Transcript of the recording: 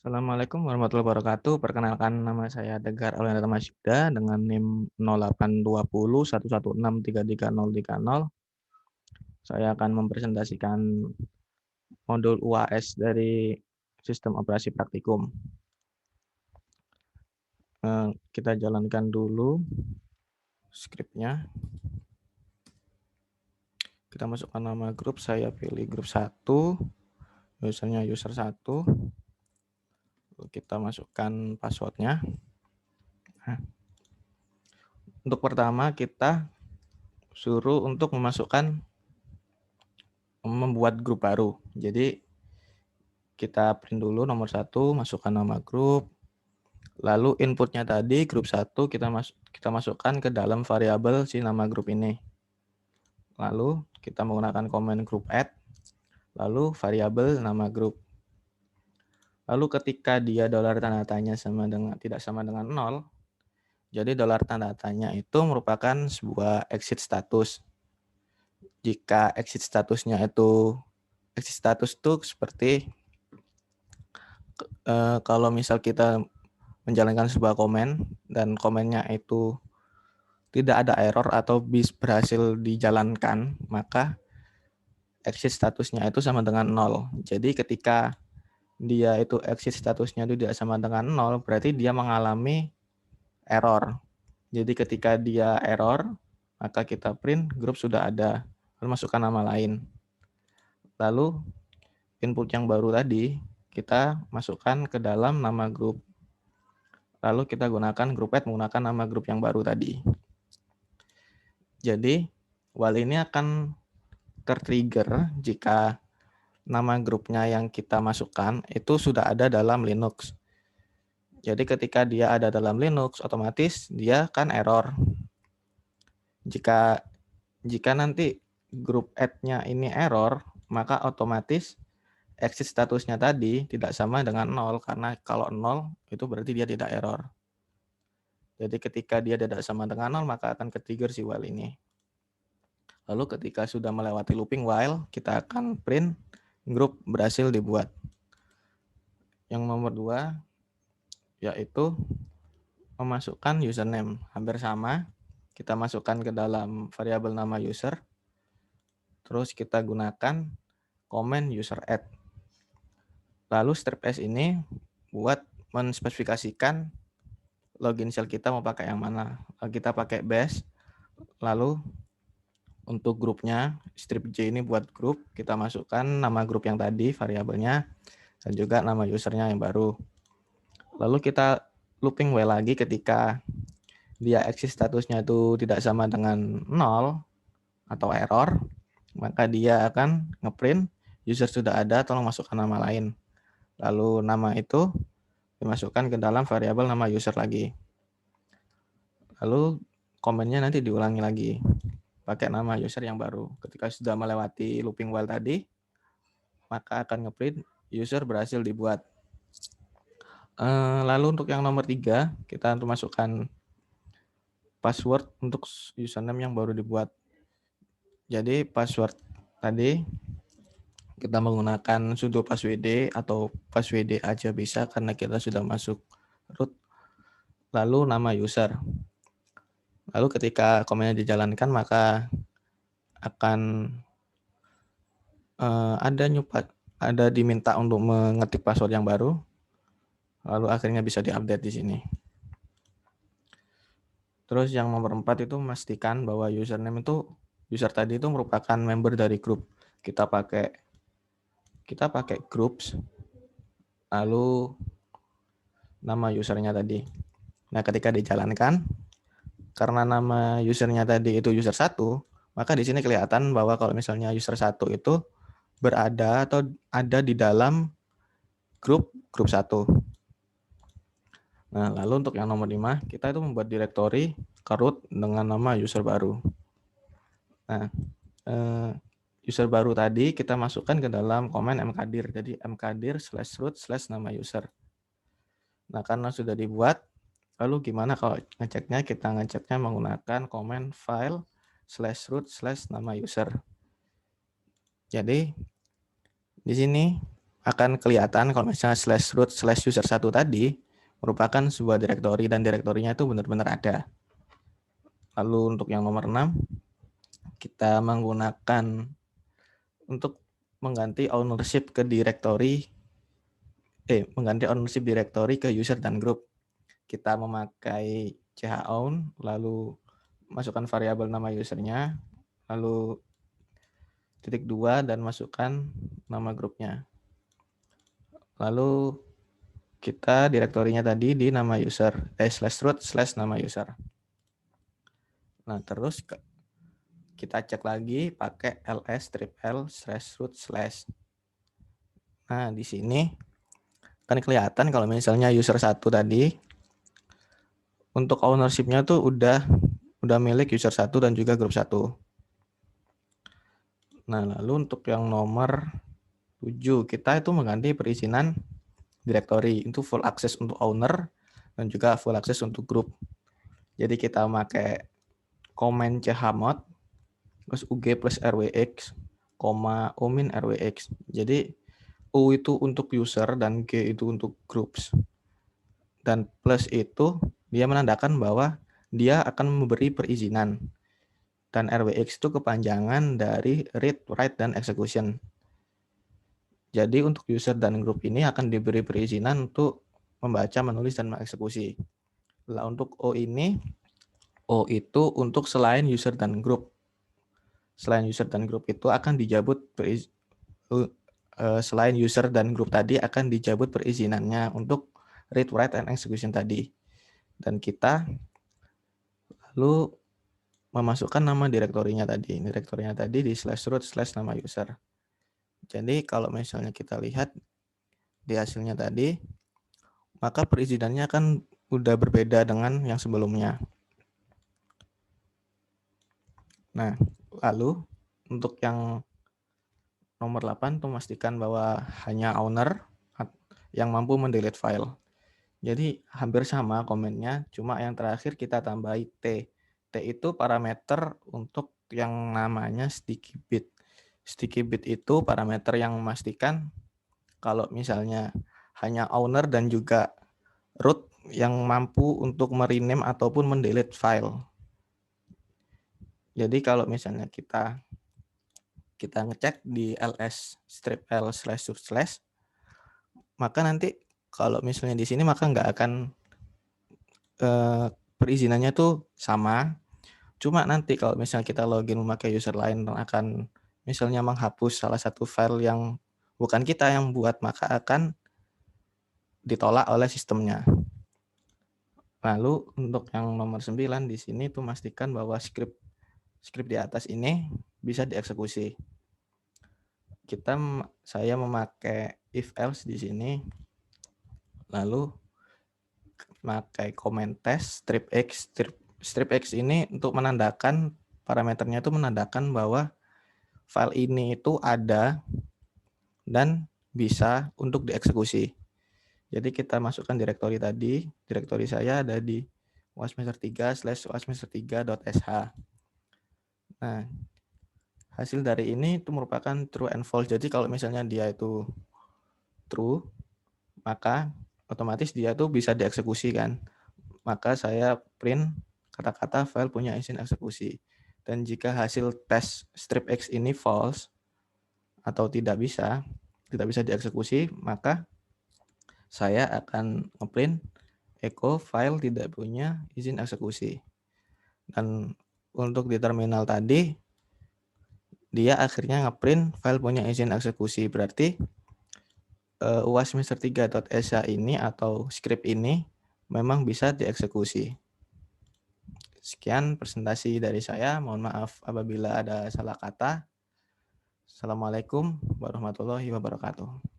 Assalamualaikum warahmatullahi wabarakatuh. Perkenalkan nama saya Tegar Aulianata Masyuda dengan NIM 082011633030. Saya akan mempresentasikan modul UAS dari Sistem Operasi Praktikum. Kita jalankan dulu skripnya. Kita masukkan nama grup, saya pilih grup 1, usernya user 1. Kita masukkan passwordnya. Nah, untuk pertama kita suruh untuk membuat grup baru. Jadi kita print dulu nomor 1, masukkan nama grup. Lalu inputnya tadi grup 1 kita masukkan ke dalam variabel si nama grup ini. Lalu kita menggunakan command group add, lalu variabel nama grup. Lalu ketika dia $tanda tanya tidak sama dengan 0, jadi $tanda tanya itu merupakan sebuah exit status. Jika exit status itu seperti kalau misal kita menjalankan sebuah komen dan komennya itu tidak ada error atau berhasil dijalankan, maka exit statusnya itu sama dengan 0. Jadi ketika dia itu exit statusnya itu tidak sama dengan 0, berarti dia mengalami error. Jadi ketika dia error, maka kita print grup sudah ada, lalu masukkan nama lain. Lalu input yang baru tadi kita masukkan ke dalam nama grup. Lalu kita gunakan group add menggunakan nama grup yang baru tadi. Jadi while ini akan tertrigger jika nama grupnya yang kita masukkan itu sudah ada dalam Linux. Jadi ketika dia ada dalam Linux, otomatis dia kan error. Jika nanti grup add-nya ini error, maka otomatis exit statusnya tadi tidak sama dengan 0, karena kalau 0 itu berarti dia tidak error. Jadi ketika dia tidak sama dengan 0, maka akan ke-trigger si while ini. Lalu ketika sudah melewati looping while, kita akan print grup berhasil dibuat. Yang nomor 2 yaitu memasukkan username. Hampir sama, kita masukkan ke dalam variabel nama user, terus kita gunakan command user add. Lalu step S ini buat menspesifikasikan login shell kita mau pakai yang mana. Kita pakai bash, lalu untuk grupnya strip J ini buat grup, kita masukkan nama grup yang tadi variabelnya dan juga nama usernya yang baru. Lalu kita looping while lagi ketika dia exit statusnya itu tidak sama dengan 0 atau error, maka dia akan ngeprint user sudah ada, tolong masukkan nama lain. Lalu nama itu dimasukkan ke dalam variabel nama user lagi. Lalu komennya nanti diulangi lagi pakai nama user yang baru. Ketika sudah melewati looping while tadi, maka akan ngeprint user berhasil dibuat. Lalu untuk yang nomor 3, kita untuk masukkan password untuk username yang baru dibuat. Jadi password tadi kita menggunakan sudo passwd atau passwd aja bisa karena kita sudah masuk root. Lalu nama user. Lalu ketika komennya dijalankan, maka akan ada diminta untuk mengetik password yang baru. Lalu akhirnya bisa diupdate di sini. Terus yang nomor 4 itu memastikan bahwa username itu user tadi itu merupakan member dari grup. Kita pakai groups, lalu nama usernya tadi. Nah, ketika dijalankan, karena nama usernya tadi itu user 1, maka di sini kelihatan bahwa kalau misalnya user 1 itu berada atau ada di dalam grup 1. Nah, lalu untuk yang nomor 5, kita itu membuat directory ke root dengan nama user baru. Nah, user baru tadi kita masukkan ke dalam command mkdir. Jadi mkdir/root/nama user. Nah, karena sudah dibuat, lalu gimana kalau ngeceknya? Kita ngeceknya menggunakan command file/root/nama user. Jadi di sini akan kelihatan kalau misalnya /root/user1 tadi merupakan sebuah direktori dan direktorinya itu benar-benar ada. Lalu untuk yang nomor 6, kita menggunakan untuk mengganti ownership directory ke user dan group. Kita memakai chown, lalu masukkan variabel nama usernya, lalu *2 dan masukkan nama grupnya. Lalu kita direktorinya tadi di nama user, /root/nama user. Nah, terus kita cek lagi pakai ls-l/root/. Nah, di sini kan kelihatan kalau misalnya user 1 tadi untuk ownership-nya tuh udah milik user 1 dan juga grup 1. Nah, lalu untuk yang nomor 7, kita itu mengganti perizinan directory itu full access untuk owner dan juga full access untuk grup. Jadi kita pakai comment chmod terus ug plus rwx, umin rwx. Jadi u itu untuk user dan g itu untuk groups. Dan plus itu dia menandakan bahwa dia akan memberi perizinan. Dan rwx itu kepanjangan dari read, write, dan execution. Jadi untuk user dan grup ini akan diberi perizinan untuk membaca, menulis, dan mengeksekusi. Lah untuk O ini, O itu untuk selain user dan grup. Selain user dan grup itu akan dijabut selain user dan grup tadi akan dijabut perizinannya untuk read, write, and execution tadi. Dan kita lalu memasukkan nama direktorinya tadi. Direktorinya tadi di /root/nama user. Jadi kalau misalnya kita lihat di hasilnya tadi, maka perizinannya kan udah berbeda dengan yang sebelumnya. Nah, lalu untuk yang nomor 8 memastikan bahwa hanya owner yang mampu mendelete file. Jadi hampir sama komennya, cuma yang terakhir kita tambahi T. T itu parameter untuk yang namanya sticky bit. Sticky bit itu parameter yang memastikan kalau misalnya hanya owner dan juga root yang mampu untuk merename ataupun mendelete file. Jadi kalau misalnya kita ngecek di ls-l/root/, maka nanti kalau misalnya di sini maka nggak akan perizinannya tuh sama. Cuma nanti kalau misalnya kita login memakai user lain akan misalnya menghapus salah satu file yang bukan kita yang buat, maka akan ditolak oleh sistemnya. Lalu untuk yang nomor 9 di sini tuh pastikan bahwa script di atas ini bisa dieksekusi. Saya memakai if else di sini, lalu pakai comment test strip x ini untuk menandakan parameternya itu menandakan bahwa file ini itu ada dan bisa untuk dieksekusi. Jadi kita masukkan direktori tadi, direktori saya ada di wasmester3/wasmester3.sh. Nah, hasil dari ini itu merupakan true and false. Jadi kalau misalnya dia itu true, maka otomatis dia tuh bisa dieksekusi kan. Maka saya print kata-kata file punya izin eksekusi. Dan jika hasil tes strip X ini false atau tidak bisa dieksekusi, maka saya akan ngeprint echo file tidak punya izin eksekusi. Dan untuk di terminal tadi, dia akhirnya ngeprint file punya izin eksekusi. Berarti wasmester3.sh ini atau script ini memang bisa dieksekusi. Sekian presentasi dari saya. Mohon maaf apabila ada salah kata. Assalamualaikum warahmatullahi wabarakatuh.